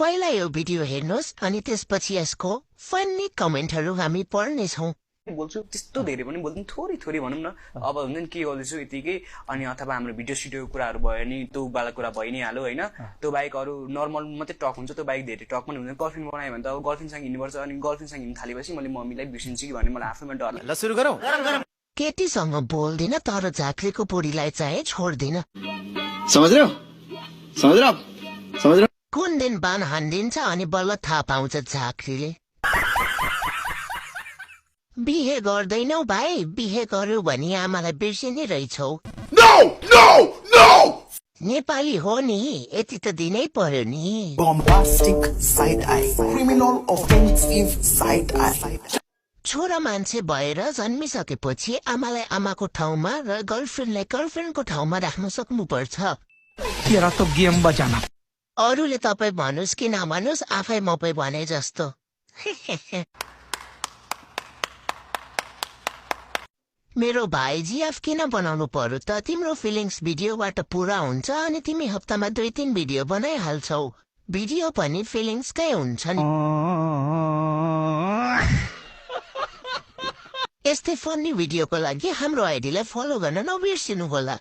पहिला यो भिडियो हेर्नुहोस् अनि त्यसपछि यसको फन्नी कमेन्टहरू हामी पढ्नेछौँ। बोल्छु त्यस्तो धेरै पनि बोल्दैन, थोरै थोरै भनौँ न। अब हुन्छ नि के गर्दैछु यतिकै, अनि अथवा हाम्रो भिडियो सिडियो कुराहरू भयो नि त्यो वाला कुरा भइ नै हाल्यो होइन। त्यो बाइक अरू नर्मल मात्रै टक हुन्छ, त्यो बाइक धेरै टक पनि हुँदैन। गर्लफ्रेन्ड बनायो भने त अब गर्लफ्रेन्डसँग हिँड्नुपर्छ, अनि गर्लफ्रेन्डसँग हिँड्नु थालेपछि मैले मम्मीलाई बिर्सिन्छु कि भन्ने मलाई आफैमा डर लाग्छ। ल सुरु गरौँ। केटीसँग बोल्दिन तर झाँक्रीको बुढीलाई चाहिँ छोड्दिन। समझ रहे हो? समझ रहे हो? समझ रहे हो? कुन दिन बान हानिदिन्छ अनि बल्ल थाहा पाउँछ झाँक्रीले। बिहे गर्दैनौ भाइ, बिहे गर्यो भने आमालाई बिर्सिने रहेछौ। No! No! No! नेपाली हो नि, यति त दिनै पर्यो नि। Bombastic side eye, criminal offensive side eye. छोरा मान्छे भएर जन्मिसकेपछि आमालाई आमाको ठाउँमा र गर्लफ्रेन्डलाई गर्लफ्रेन्डको ठाउँमा राख्न सक्नुपर्छ। तेरा तो गेम बजाना। अरूले तपाईँ भन्नुहोस् कि नभन्नुहोस्, आफै म पै भने जस्तो। मेरो भाइ जिएफ किन बनाउनु पर्यो त? तिम्रो फिलिङ्स भिडियोबाट पुरा हुन्छ अनि तिमी हप्तामा 2-3 भिडियो बनाइहाल्छौ। भिडियो पनि फिलिङ्सकै हुन्छन्। यस्तै फन्नी भिडियोको लागि हाम्रो आइडीलाई फलो गर्न नबिर्सिनु होला।